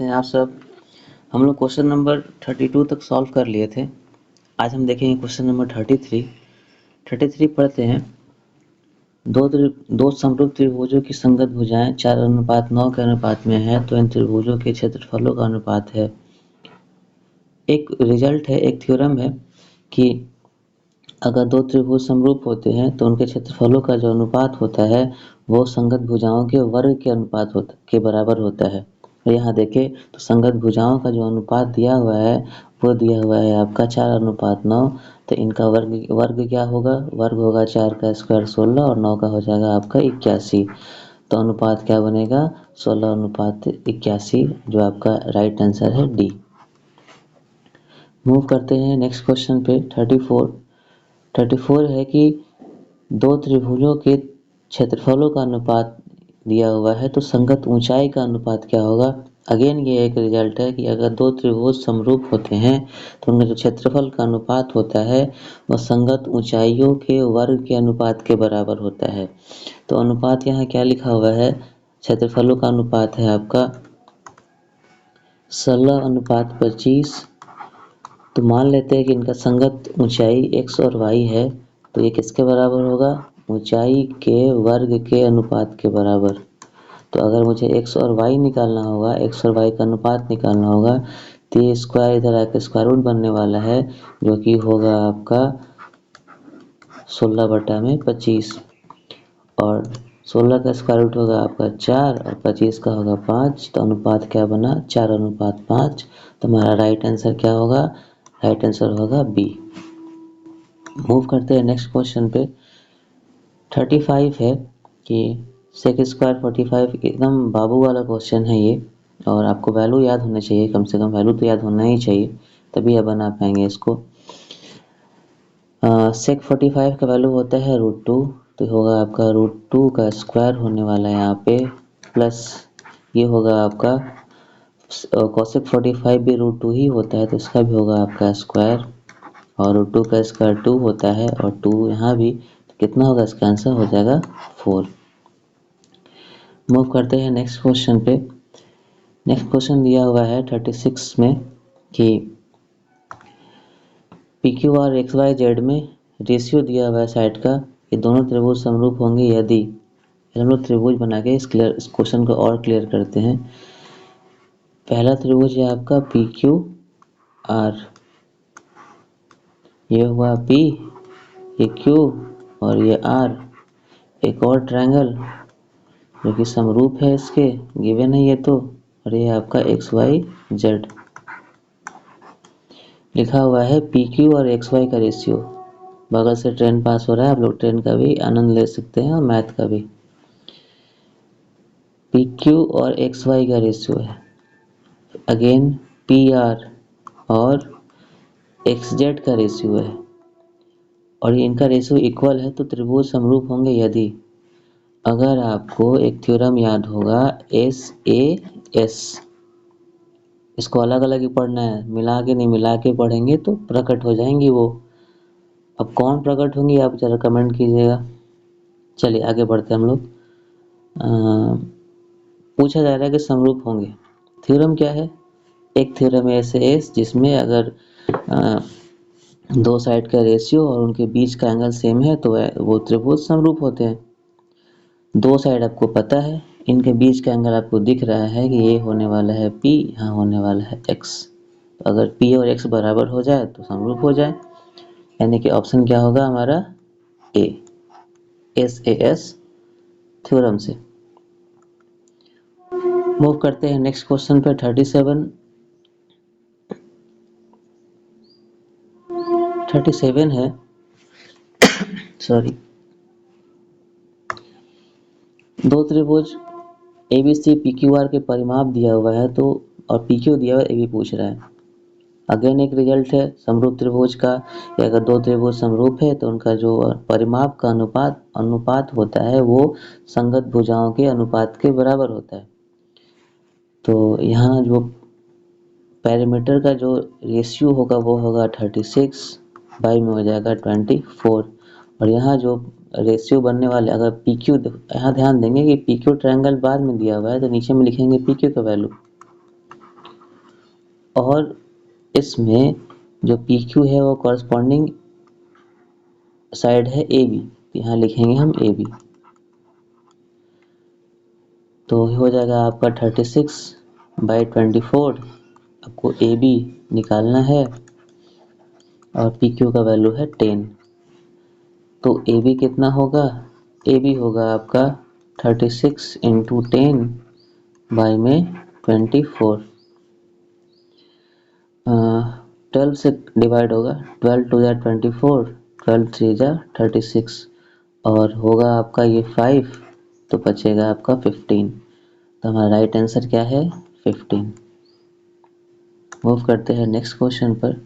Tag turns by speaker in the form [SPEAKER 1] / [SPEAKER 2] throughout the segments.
[SPEAKER 1] हैं आप सब। हम लोग क्वेश्चन नंबर 32 तक सॉल्व कर लिए थे। आज हम देखेंगे क्वेश्चन नंबर 33 पढ़ते हैं। दो समरूप त्रिभुजों की संगत भुजाएं 4:9 के अनुपात में है, तो इन त्रिभुजों के क्षेत्रफलों का अनुपात है। एक रिजल्ट है, एक थ्योरम है कि अगर दो त्रिभुज समरूप होते हैं तो उनके क्षेत्रफलों का जो अनुपात होता है वो संगत भुजाओं के वर्ग के अनुपात के बराबर होता है। यहाँ देखें तो संगत भुजाओं का जो अनुपात दिया हुआ है वो दिया हुआ है आपका 4:9। तो इनका वर्ग क्या होगा? वर्ग होगा 4 का स्क्वायर 16 और 9 का हो जाएगा आपका 81। तो अनुपात क्या बनेगा? 16:81, जो आपका राइट आंसर है डी। मूव करते हैं नेक्स्ट क्वेश्चन पे। 34 है कि दो त्रिभुजों के क्षेत्रफलों का अनुपात दिया हुआ है, तो संगत ऊंचाई का अनुपात क्या होगा? अगेन ये एक रिजल्ट है कि अगर दो त्रिभुज समरूप होते हैं तो उनका जो क्षेत्रफल का अनुपात होता है वह संगत ऊंचाइयों के वर्ग के अनुपात के बराबर होता है। तो अनुपात यहाँ क्या लिखा हुआ है? क्षेत्रफलों का अनुपात है आपका 16:25। तो मान लेते हैं कि इनका संगत ऊंचाई x और y है, तो ये किसके बराबर होगा? ऊंचाई के वर्ग के अनुपात के बराबर। तो अगर मुझे x और y निकालना होगा, x और y का अनुपात निकालना होगा, तो ये स्क्वायर इधर आकर स्क्वायर रूट बनने वाला है, जो कि होगा आपका 16/25। और 16 का स्क्वायर रूट होगा आपका 4 और 25 का होगा 5। तो अनुपात क्या बना? 4:5। तो हमारा राइट आंसर क्या होगा? राइट आंसर होगा बी। मूव करते हैं नेक्स्ट क्वेश्चन पे। 35 है कि सेक स्क्वायर 45, एकदम बाबू वाला क्वेश्चन है ये, और आपको वैल्यू याद होना चाहिए, कम से कम वैल्यू तो याद होना ही चाहिए, तभी आप बना पाएंगे इसको। सेक 45 का वैल्यू होता है √2, तो होगा आपका √2 का स्क्वायर होने वाला है यहाँ पे, प्लस ये होगा आपका कोसेक 45 भी √2 ही होता है, तो इसका भी होगा आपका स्क्वायर, और √2 का स्क्वायर 2 होता है, और 2 यहाँ भी, तो कितना होगा? इसका आंसर हो जाएगा 4। मूव करते हैं नेक्स्ट क्वेश्चन पे। नेक्स्ट क्वेश्चन दिया हुआ है 36 में कि PQ और XYZ में रेशियो दिया हुआ है साइड का, ये दोनों त्रिभुज समरूप होंगे यदि। हम लोग त्रिभुज बना के इस क्वेश्चन को और क्लियर करते हैं। पहला त्रिभुज है आपका PQR, ये हुआ P, ये Q और ये R। एक और ट्रायंगल जो कि समरूप है, इसके गिवन है ये तो, और ये आपका XYZ लिखा हुआ है। PQ और XY का रेशियो, बगल से ट्रेन पास हो रहा है, आप लोग ट्रेन का भी आनंद ले सकते हैं और मैथ का भी। PQ और XY का रेशियो है, अगेन PR और XZ का रेशियो है, और इनका रेशियो इक्वल है, तो त्रिभुज समरूप होंगे यदि। अगर आपको एक थ्योरम याद होगा SAS, इसको अलग अलग ही पढ़ना है, मिला के नहीं, मिला के पढ़ेंगे तो प्रकट हो जाएंगी वो। अब कौन प्रकट होंगी आप जरा कमेंट कीजिएगा। चलिए आगे बढ़ते हैं हम लोग। पूछा जा रहा है कि समरूप होंगे, थ्योरम क्या है? एक थ्योरम है SAS जिसमें अगर दो साइड का रेशियो और उनके बीच का एंगल सेम है तो वो त्रिभुज समरूप होते हैं। दो साइड आपको पता है, इनके बीच का एंगल आपको दिख रहा है कि ये होने वाला है P, यहाँ होने वाला है X। तो अगर P और X बराबर हो जाए तो समरूप हो जाए, यानी कि ऑप्शन क्या होगा हमारा? A, SAS थ्योरम से। मूव करते हैं नेक्स्ट क्वेश्चन पे। 37 है सॉरी, दो त्रिभुज ABC PQR के परिमाप दिया हुआ है, तो और PQ दिया हुआ है, AB पूछ रहा है। अगेन एक रिजल्ट है समरूप त्रिभुज का, कि अगर दो त्रिभुज समरूप है तो उनका जो परिमाप का अनुपात होता है वो संगत भुजाओं के अनुपात के बराबर होता है। तो यहाँ जो पैरामीटर का जो रेशियो होगा वो होगा 36, बाई में हो जाएगा 24, और यहाँ जो रेशियो बनने वाले, अगर PQ, यहाँ ध्यान देंगे कि PQ ट्रायंगल बाद में दिया हुआ है, तो नीचे में लिखेंगे PQ का वैल्यू, और इसमें जो PQ है वो कॉरस्पॉन्डिंग साइड है AB, यहाँ लिखेंगे हम AB। तो हो जाएगा आपका 36/24, आपको AB निकालना है और PQ का वैल्यू है 10। तो AB कितना होगा? AB होगा आपका 36 × 10/24। 12 से डिवाइड होगा, 12 2 = 24, 12 3 = 36 और होगा आपका ये 5, तो बचेगा आपका 15। तो हमारा राइट आंसर क्या है? 15। मूव करते हैं नेक्स्ट क्वेश्चन पर।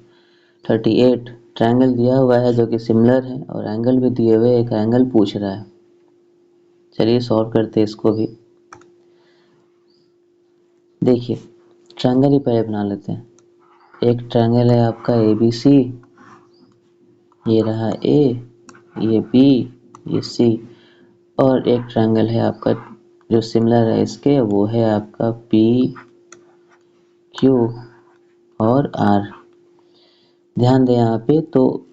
[SPEAKER 1] 38 ट्रायंगल दिया हुआ है जो कि सिमिलर है और एंगल भी दिए हुए, एक एंगल पूछ रहा है। चलिए सॉल्व करते हैं इसको भी। देखिए ट्रायंगल ही पहले बना लेते हैं। एक ट्रायंगल है आपका ABC, ये रहा A, ये B, ये C, और एक ट्रायंगल है आपका जो सिमिलर है इसके, वो है आपका PQ और R। ध्यान दें यहाँ पे, तो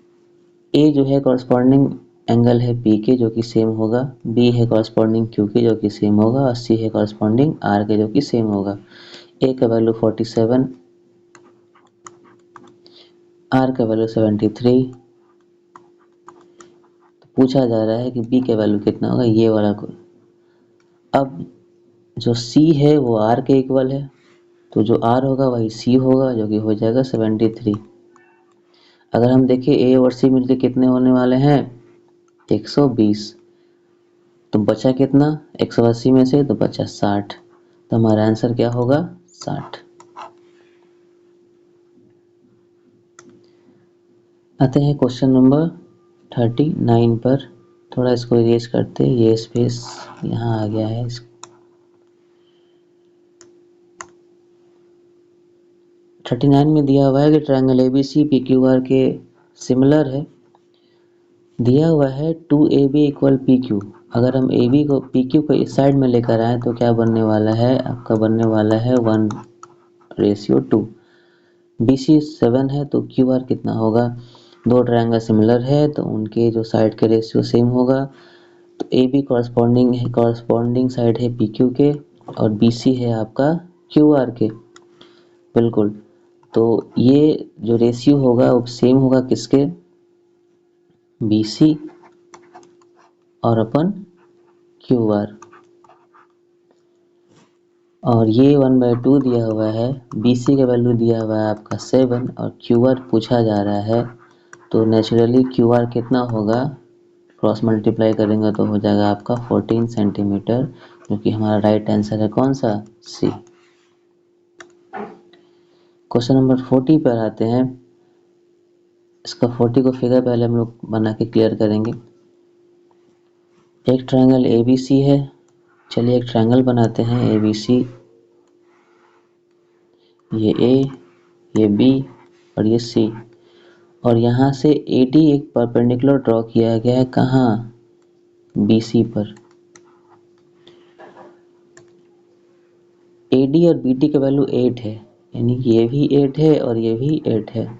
[SPEAKER 1] A जो है कॉरस्पॉन्डिंग एंगल है P के जो कि सेम होगा, B है कॉरस्पॉन्डिंग Q के जो कि सेम होगा और C है कॉरस्पॉन्डिंग R के जो कि सेम होगा। A का वैल्यू 47, R का वैल्यू 73। तो पूछा जा रहा है कि B का वैल्यू कितना होगा, ये वाला को। अब जो C है वो R के इक्वल है, तो जो R होगा वही C होगा जो कि हो जाएगा 73। अगर हम देखें A और C मिलके कितने होने वाले हैं? 120। तो बचा कितना 180 में से? तो बचा 60। तो हमारा आंसर क्या होगा? 60। आते हैं क्वेश्चन नंबर 39 पर। थोड़ा इसको इरेज करते हैं, ये स्पेस यहाँ आ गया है। 39 में दिया हुआ है कि ट्रायंगल ABC PQR के सिमिलर है। दिया हुआ है 2AB = PQ। अगर हम AB को PQ को इस साइड में लेकर आए तो क्या बनने वाला है? आपका बनने वाला है 1:2। BC 7 है तो QR कितना होगा? दो ट्रायंगल सिमिलर है तो उनके जो साइड के रेशियो सेम होगा। तो AB कॉरस्पॉन्डिंग साइड है PQ के और BC है आपका QR के। बिल्कुल, तो ये जो रेशियो होगा वो सेम होगा किसके? BC और अपन QR। और ये 1/2 दिया हुआ है, BC का वैल्यू दिया हुआ है आपका 7 और QR पूछा जा रहा है। तो नेचुरली QR कितना होगा? क्रॉस मल्टीप्लाई करेंगे तो हो जाएगा आपका 14 सेंटीमीटर, जो कि हमारा राइट आंसर है कौन सा? C। क्वेश्चन नंबर 40 पर आते हैं। इसका 40 को फिगर पहले हम लोग बना के क्लियर करेंगे। एक ट्रायंगल ABC है, चलिए एक ट्रायंगल बनाते हैं ABC। ये A, ये B और ये C, और यहाँ से AD एक परपेंडिकुलर ड्रॉ किया गया है, कहाँ? BC पर। AD और BD का वैल्यू 8 है, यानी कि ये भी 8 है और ये भी 8 है।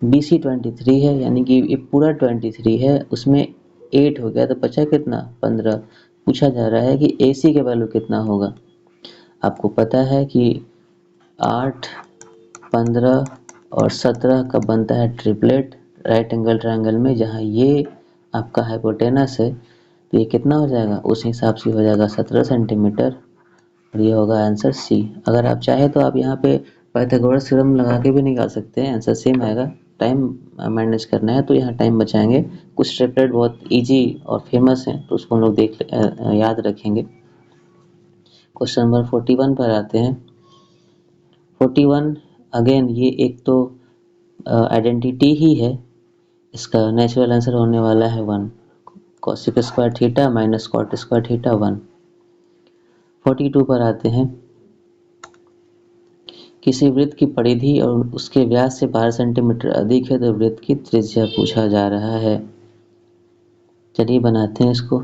[SPEAKER 1] BC 23 है, यानी कि ये पूरा 23 है, उसमें 8 हो गया तो बचा कितना? 15। पूछा जा रहा है कि AC का वैल्यू कितना होगा। आपको पता है कि 8, 15 और 17 का बनता है ट्रिपलेट राइट एंगल ट्रायंगल में, जहाँ ये आपका हाइपोटेनस है। तो ये कितना हो जाएगा? उस हिसाब से हो जाएगा 17 सेंटीमीटर और ये होगा आंसर C। अगर आप चाहे तो आप यहाँ पे पाइथागोरस थ्योरम लगा के भी निकाल सकते हैं, आंसर सेम आएगा। टाइम मैनेज करना है तो यहाँ टाइम बचाएंगे। कुछ ट्रिपलेट बहुत इजी और फेमस हैं तो उसको हम लोग याद रखेंगे। क्वेश्चन नंबर 41 पर आते हैं। 41 अगेन ये एक तो आइडेंटिटी ही है, इसका नेचुरल आंसर होने वाला है 1। cosec square theta minus cot square theta 1। 42 पर आते हैं। किसी वृत्त की परिधि और उसके व्यास से 12 सेंटीमीटर अधिक है तो वृत्त की त्रिज्या पूछा जा रहा है। चलिए बनाते हैं इसको।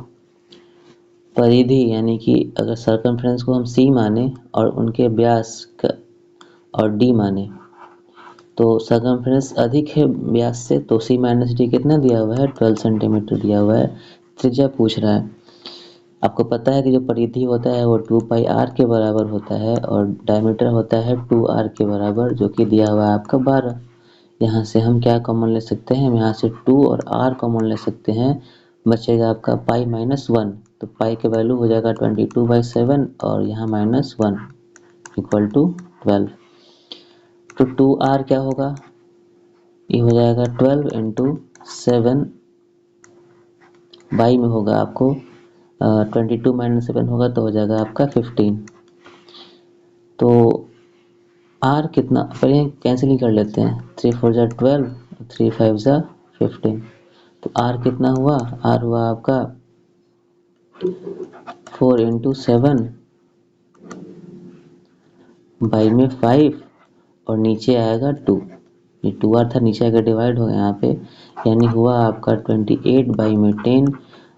[SPEAKER 1] परिधि यानी कि अगर सर्कमफ्रेंस को हम C माने और उनके व्यास और D माने, तो सर्कमफ्रेंस अधिक है व्यास से, तो सी माइनस डी कितना दिया हुआ है, 12 सेंटीमीटर दिया हुआ है। त्रिज्या पूछ रहा है। आपको पता है कि जो परिधि होता है वो 2 पाई आर के बराबर होता है और डायमीटर होता है 2r के बराबर, जो कि दिया हुआ है आपका 12। यहाँ से हम क्या कॉमन ले सकते हैं, यहाँ से 2 और r कॉमन ले सकते हैं, बचेगा आपका पाई माइनस 1। तो पाई के वैल्यू हो जाएगा 22/7 और यहाँ -1 इक्वल टू 12। तो 2r क्या होगा, ये हो जाएगा 12 इंटू 7, बाई में होगा आपको 22 माइनस 7 होगा तो हो जाएगा आपका 15। तो r कितना, पहले कैंसिलिंग कर लेते हैं, 3 4 जा 12, 3 5 जा 15। तो r कितना हुआ, r हुआ आपका 4 इंटू 7 बाई में 5 और नीचे आएगा 2। ये 2r था, नीचे आकर डिवाइड हो गया यहाँ पे, यानी हुआ आपका 28 बाई में 10।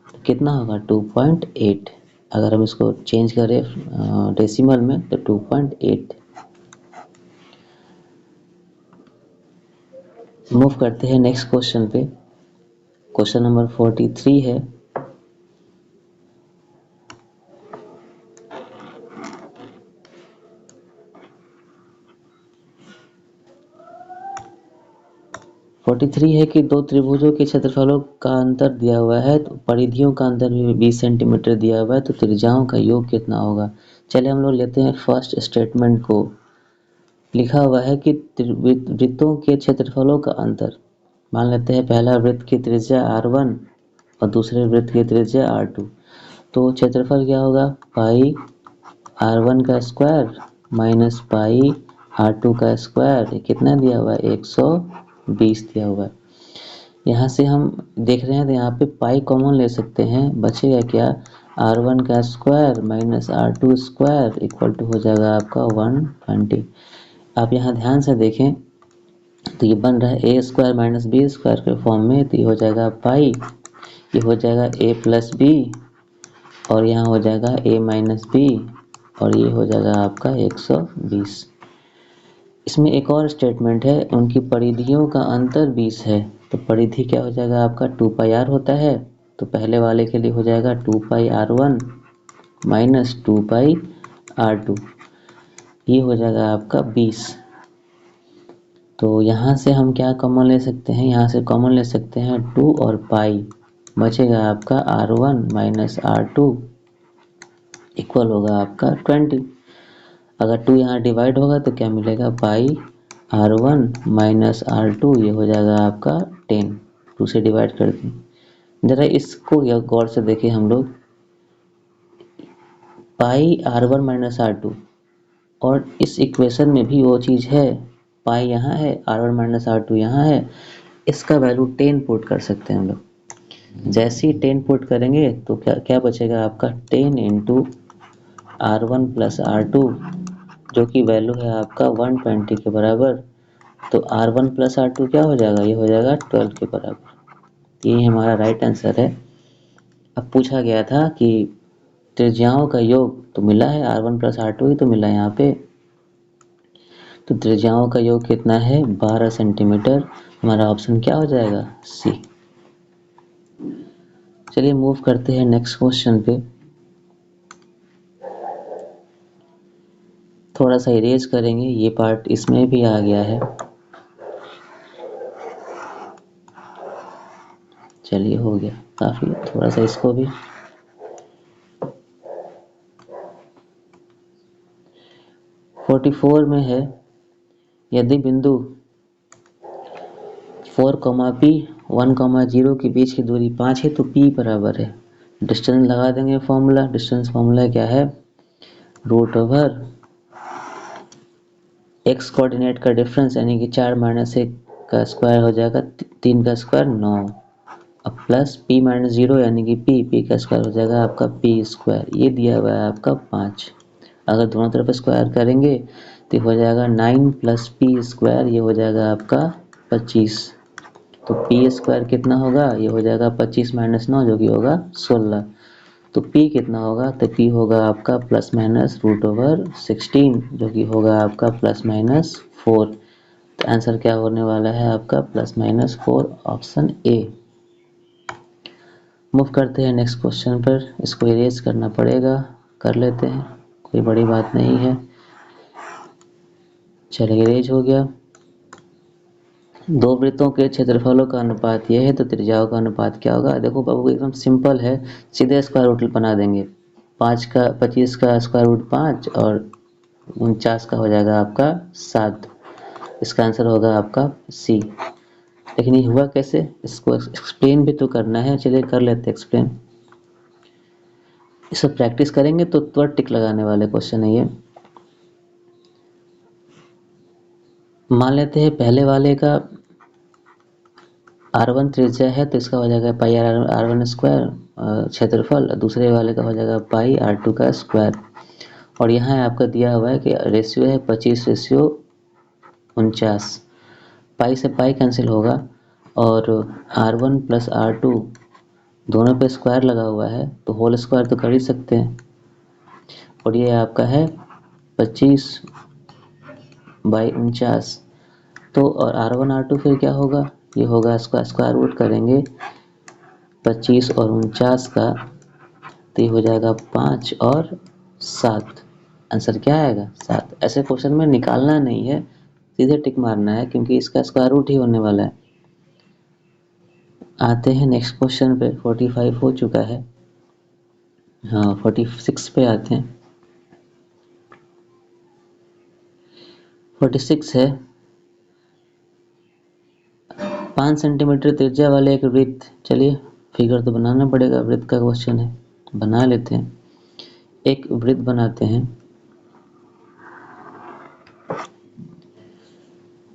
[SPEAKER 1] तो कितना होगा 2.8। अगर हम इसको चेंज करें डेसिमल में तो 2.8। मूव करते हैं नेक्स्ट क्वेश्चन पे। क्वेश्चन नंबर 43 है। है कि दो त्रिभुजों के क्षेत्रफलों का अंतर दिया हुआ है, तो परिधियों का अंतर भी 20 सेंटीमीटर दिया हुआ है, तो त्रिज्याओं का योग कितना होगा। चलिए हम लोग लेते हैं फर्स्ट स्टेटमेंट को। लिखा हुआ है कि वृत्तों के क्षेत्रफलों का अंतर। मान लेते हैं पहला वृत्त की त्रिज्या r1 और दूसरे वृत्त की त्रिज्या r2। तो क्षेत्रफल क्या होगा, पाई r1 का स्क्वायर माइनस पाई r2 का स्क्वायर। ये कितना दिया हुआ है, 120 दिया हुआ है। यहाँ से हम देख रहे हैं तो यहाँ पे पाई कॉमन ले सकते हैं, बचेगा क्या, r1 का square minus r2 square equal to हो जाएगा आपका 120। आप यहाँ ध्यान से देखें तो ये बन रहा है ए स्क्वायर माइनस बी स्क्वायर के फॉर्म में, तो ये हो जाएगा पाई, ये हो जाएगा a प्लस बी और यहाँ हो जाएगा a माइनस बी और ये हो जाएगा आपका 120। इसमें एक और स्टेटमेंट है, उनकी परिधियों का अंतर 20 है। तो परिधि क्या हो जाएगा आपका 2 पाई आर होता है, तो पहले वाले के लिए हो जाएगा 2 पाई r1 माइनस 2 पाई r2, ये हो जाएगा आपका 20। तो यहाँ से हम क्या कॉमन ले सकते हैं, यहाँ से कॉमन ले सकते हैं 2 और पाई, बचेगा आपका r1 माइनस r2 इक्वल होगा आपका 20। अगर 2 यहाँ डिवाइड होगा तो क्या मिलेगा, पाई r1 माइनस r2, ये हो जाएगा आपका 10। 2 से डिवाइड कर दें। जरा इसको गौर से देखें हम लोग, पाई r1 माइनस r2 और इस इक्वेशन में भी वो चीज़ है, पाई यहाँ है, r1 माइनस r2 यहाँ है, इसका वैल्यू 10 पुट कर सकते हैं हम लोग। जैसे ही 10 पुट करेंगे तो क्या क्या बचेगा आपका, 10 इंटू r1 प्लस r2, जो कि वैल्यू है आपका 120 के बराबर। तो r1 प्लस r2 क्या हो जाएगा, ये हो जाएगा 12 के बराबर। ये हमारा राइट आंसर है। अब पूछा गया था कि त्रिज्याओं का योग, तो मिला है r1 प्लस r2 ही तो मिला है यहाँ पे। तो त्रिज्याओं का योग कितना है, 12 सेंटीमीटर। हमारा ऑप्शन क्या हो जाएगा, सी। चलिए मूव करते हैं नेक्स्ट क्वेश्चन पे। थोड़ा सा इरेज करेंगे, ये पार्ट इसमें भी आ गया है। चलिए हो गया काफी, थोड़ा सा इसको भी। फोर्टी 44 में है, यदि बिंदु 4, P 1, 0 के बीच की दूरी 5 है तो P बराबर है। डिस्टेंस लगा देंगे फॉर्मूला। डिस्टेंस फॉर्मूला क्या है, रूट ओवर एक्स कोऑर्डिनेट का डिफरेंस, यानी कि 4 माइनस 1 का स्क्वायर हो जाएगा 3 का स्क्वायर 9, अब प्लस P माइनस 0 यानी कि P का स्क्वायर हो जाएगा आपका P स्क्वायर। ये दिया हुआ है आपका 5। अगर दोनों तरफ स्क्वायर करेंगे तो हो जाएगा 9 प्लस P स्क्वायर, ये हो जाएगा आपका 25। तो P स्क्वायर कितना होगा, ये हो जाएगा 25 माइनस 9 जो कि होगा 16। तो P कितना होगा, तो P होगा आपका प्लस माइनस रूट ओवर 16 जो कि होगा आपका प्लस माइनस 4। तो आंसर क्या होने वाला है आपका +-4 ऑप्शन ए। मूव करते हैं नेक्स्ट क्वेश्चन पर। इसको इरेज करना पड़ेगा, कर लेते हैं, कोई बड़ी बात नहीं है। चलिए इरेज हो गया। दो वृत्तों के क्षेत्रफलों का अनुपात यह है तो त्रिज्याओं का अनुपात क्या होगा। देखो बाबू एकदम सिंपल है, सीधे स्क्वायर रूट बना देंगे। 25 का स्क्वायर रूट 5 और 49 का हो जाएगा आपका 7। इसका आंसर होगा आपका सी। लेकिन ये हुआ कैसे, इसको एक्सप्लेन भी तो करना है। चलिए कर लेते एक्सप्लेन। इसे प्रैक्टिस करेंगे तो तुरंत टिक लगाने वाले क्वेश्चन है ये। मान लेते हैं पहले वाले का R1 त्रिज्या है तो इसका हो जाएगा पाई R1 स्क्वायर क्षेत्रफल, दूसरे वाले का हो जाएगा पाई R2 का स्क्वायर। और यहाँ आपका दिया हुआ है कि रेशियो है 25:49। पाई से पाई कैंसिल होगा और R1 + R2 दोनों पे स्क्वायर लगा हुआ है तो होल स्क्वायर तो कर ही सकते हैं। और ये आपका है 25/49। तो और R1 R2 फिर क्या होगा, ये होगा इसका स्क्वायर रूट करेंगे 25 और 49 का, तो ये हो जाएगा 5 और 7। आंसर क्या आएगा 7। ऐसे क्वेश्चन में निकालना नहीं है, सीधे टिक मारना है क्योंकि इसका स्क्वायर रूट ही होने वाला है। आते हैं नेक्स्ट क्वेश्चन पे। 45 हो चुका है, हाँ 46 पे आते हैं। 46 है 5 सेंटीमीटर त्रिज्या वाले एक वृत्त। चलिए फिगर तो बनाना पड़ेगा, वृत्त का क्वेश्चन है, बना लेते हैं। एक वृत्त बनाते हैं,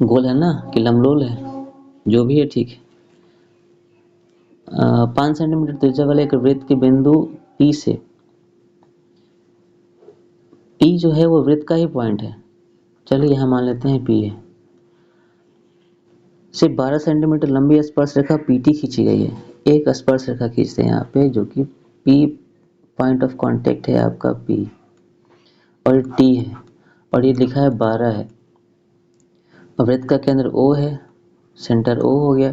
[SPEAKER 1] गोल है ना कि लंबगोल है, जो भी है ठीक है। 5 सेंटीमीटर त्रिज्या वाले एक वृत्त के बिंदु P से, P जो है वो वृत्त का ही पॉइंट है। चलिए यहाँ मान लेते हैं P है। सिर्फ 12 सेंटीमीटर लंबी स्पर्श रेखा PT खींची गई है। एक स्पर्श रेखा खींचते हैं यहाँ पे जो कि P पॉइंट ऑफ कांटेक्ट है आपका P, और T है और ये लिखा है 12 है। वृत्त का केंद्र O है, सेंटर O हो गया।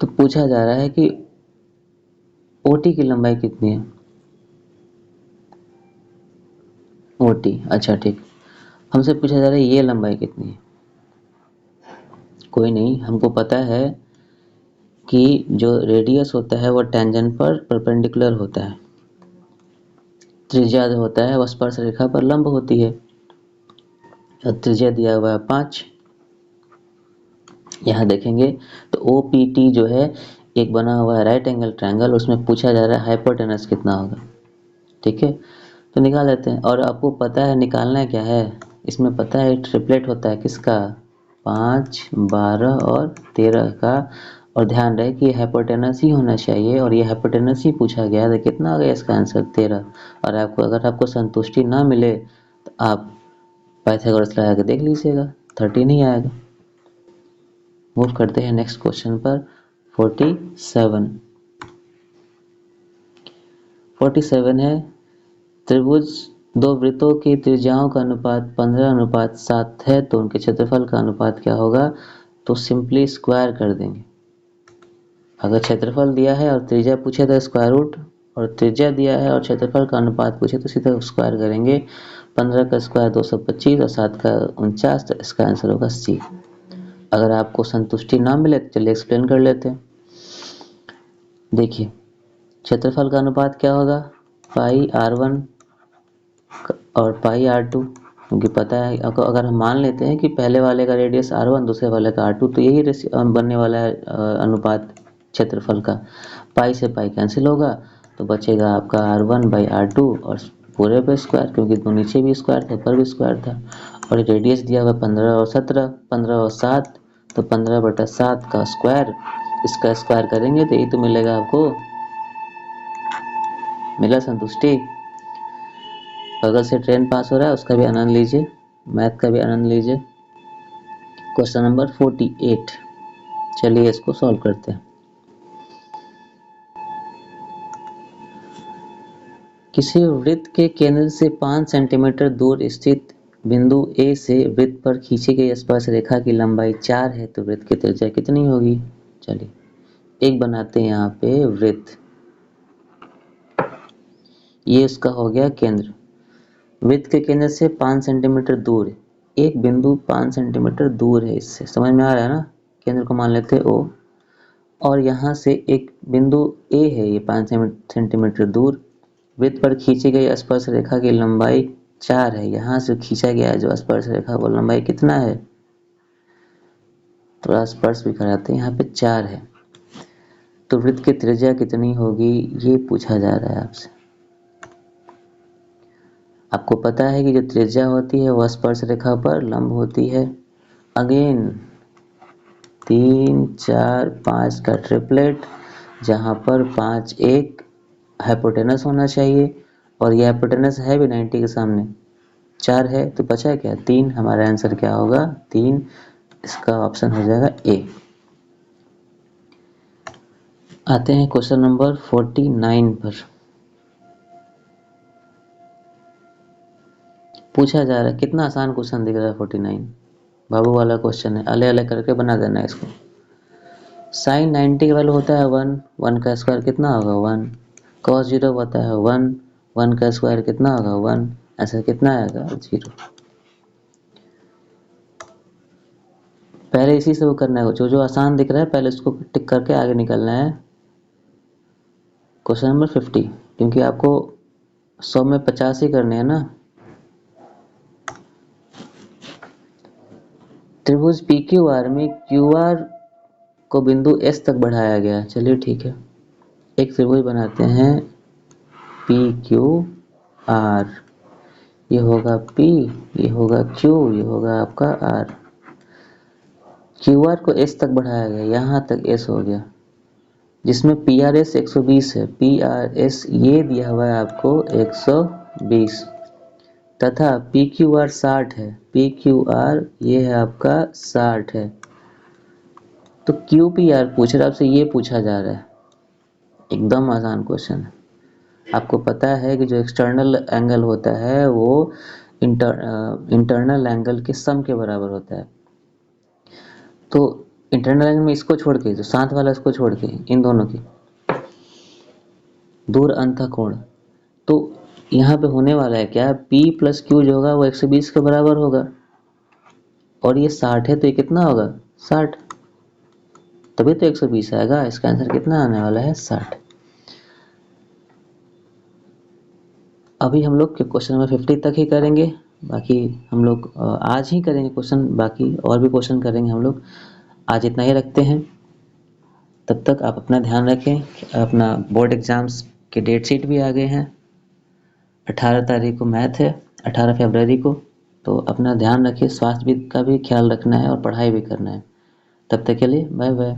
[SPEAKER 1] तो पूछा जा रहा है कि OT की लंबाई कितनी है। OT अच्छा ठीक, हमसे पूछा जा रहा है ये लंबाई कितनी है। कोई नहीं, हमको पता है कि जो रेडियस होता है वो टेंजेंट पर परपेंडिकुलर होता है, त्रिज्या जो होता है वह स्पर्श रेखा पर लंब होती है। और त्रिज्या दिया हुआ है 5। यहाँ देखेंगे तो OPT जो है एक बना हुआ है राइट एंगल ट्रायंगल, उसमें पूछा जा रहा है हाइपोटेनस कितना होगा। ठीक है, तो निकाल लेते हैं। और आपको पता है निकालना क्या है, इसमें पता है ट्रिपलेट होता है किसका, 5, 12 और 13 का। और ध्यान रहे कि हाइपोटेनस ही होना चाहिए और ये हाइपोटेनस ही पूछा गया है। तो कितना आ गया इसका आंसर 13। और आपको अगर आपको संतुष्टि ना मिले तो आप पाइथागोरस लगा के देख लीजिएगा, 13 ही आएगा। मूव करते हैं नेक्स्ट क्वेश्चन पर। 47 है त्रिभुज दो वृत्तों की त्रिज्याओं का अनुपात 15:7 है तो उनके क्षेत्रफल का अनुपात क्या होगा। तो सिंपली स्क्वायर कर देंगे। अगर क्षेत्रफल दिया है और त्रिज्या पूछे तो स्क्वायर रूट, और त्रिज्या दिया है और क्षेत्रफल का अनुपात पूछे तो सीधा स्क्वायर करेंगे। 15 का स्क्वायर 225 और 7 का 49, तो इसका आंसर होगा सी। अगर आपको संतुष्टि ना मिले तो चलिए एक्सप्लेन कर लेते हैं। देखिए क्षेत्रफल का अनुपात क्या होगा, पाई R1 और पाई R2, क्योंकि पता है अगर हम मान लेते हैं कि पहले वाले का रेडियस R1 दूसरे वाले का R2 तो यही बनने वाला है अनुपात क्षेत्रफल का। पाई से पाई कैंसिल होगा तो बचेगा आपका R1/R2 और पूरे पे स्क्वायर, क्योंकि तो नीचे भी स्क्वायर था ऊपर भी स्क्वायर था। और रेडियस दिया हुआ 15 और 17, 15 और 7 तो 15/7 का स्क्वायर, इसका स्क्वायर करेंगे तो यही तो मिलेगा आपको। मिला संतुष्टि। बगल से ट्रेन पास हो रहा है उसका भी आनंद लीजिए, मैथ का भी आनंद लीजिए। क्वेश्चन नंबर 48, चलिए इसको सॉल्व करते हैं। किसी वृत्त के केंद्र से 5 सेंटीमीटर दूर स्थित बिंदु ए से वृत्त पर खींची गई स्पर्श रेखा की लंबाई 4 है तो वृत्त की त्रिज्या कितनी होगी। चलिए एक बनाते हैं यहाँ पे वृत्त, ये इसका हो गया केंद्र। वृत्त के केंद्र से 5 सेंटीमीटर दूर है, एक बिंदु 5 सेंटीमीटर दूर है, इससे समझ में आ रहा है ना। केंद्र को मान लेते हैं O, और यहाँ से एक बिंदु A है, ये 5 सेंटीमीटर दूर। वृत्त पर खींची गई स्पर्श रेखा की लंबाई 4 है, यहाँ से खींचा गया जो स्पर्श रेखा वो लंबाई कितना है, थोड़ा स्पर्श भी कराते हैं, यहाँ पे 4 है। तो वृत्त की त्रिज्या कितनी होगी ये पूछा जा रहा है आपसे। आपको पता है कि जो त्रिज्या होती है वह स्पर्श रेखा पर लंब होती है। अगेन 3, 4, 5 का ट्रिपलेट, जहाँ पर 5 एक हाइपोटेनस होना चाहिए और यह हाइपोटेनस है भी 90 के सामने। 4 है तो बचा क्या, 3। हमारा आंसर क्या होगा, 3। इसका ऑप्शन हो जाएगा ए। आते हैं क्वेश्चन नंबर 49 पर। पूछा जा रहा है, कितना आसान क्वेश्चन दिख रहा है 49, बाबू वाला क्वेश्चन है, अले अले करके बना देना इसको। साइन 90 का वैल्यू होता है 1, 1 का स्क्वायर कितना होगा 1, cos 0 होता है 1, 1 का स्क्वायर कितना होगा 1, ऐसा कितना आएगा 0। पहले इसी से वो करना है, जो जो आसान दिख रहा है पहले उसको टिक करके आगे निकलना है। क्वेश्चन नंबर 50, क्योंकि आपको 100 में 50 ही करने हैं ना। त्रिभुज PQR में QR को बिंदु S तक बढ़ाया गया। चलिए ठीक है, एक त्रिभुज बनाते हैं PQR, ये होगा P, ये होगा Q, ये होगा आपका R। QR को S तक बढ़ाया गया, यहाँ तक S हो गया, जिसमें PRS 120 है, PRS ये दिया हुआ है आपको 120, तथा PQR 60 है, PQR ये है आपका 60 है। तो QPR पूछ रहा है आपसे, ये पूछा जा रहा है। एकदम आसान क्वेश्चन है। आपको पता है कि जो एक्सटर्नल एंगल होता है वो इंटरनल एंगल के सम के बराबर होता है। तो इंटरनल एंगल में इसको छोड़ के, जो साथ वाला इसको छोड़ के, इन दोनों की दूर अंतःकोण, तो यहाँ पे होने वाला है क्या, P प्लस Q जो होगा वो 120 के बराबर होगा, और ये 60 है तो ये कितना होगा 60, तभी तो 120 आएगा। इसका आंसर कितना आने वाला है 60। अभी हम लोग क्वेश्चन नंबर 50 तक ही करेंगे, बाकी हम लोग आज ही करेंगे क्वेश्चन, बाकी और भी क्वेश्चन करेंगे हम लोग। आज इतना ही रखते हैं, तब तक आप अपना ध्यान रखें। अपना बोर्ड एग्जाम्स के डेट शीट भी आ गए हैं, 18 तारीख को मैथ है, 18 फरवरी को। तो अपना ध्यान रखिए, स्वास्थ्य का भी ख्याल रखना है और पढ़ाई भी करना है। तब तक के लिए बाय बाय।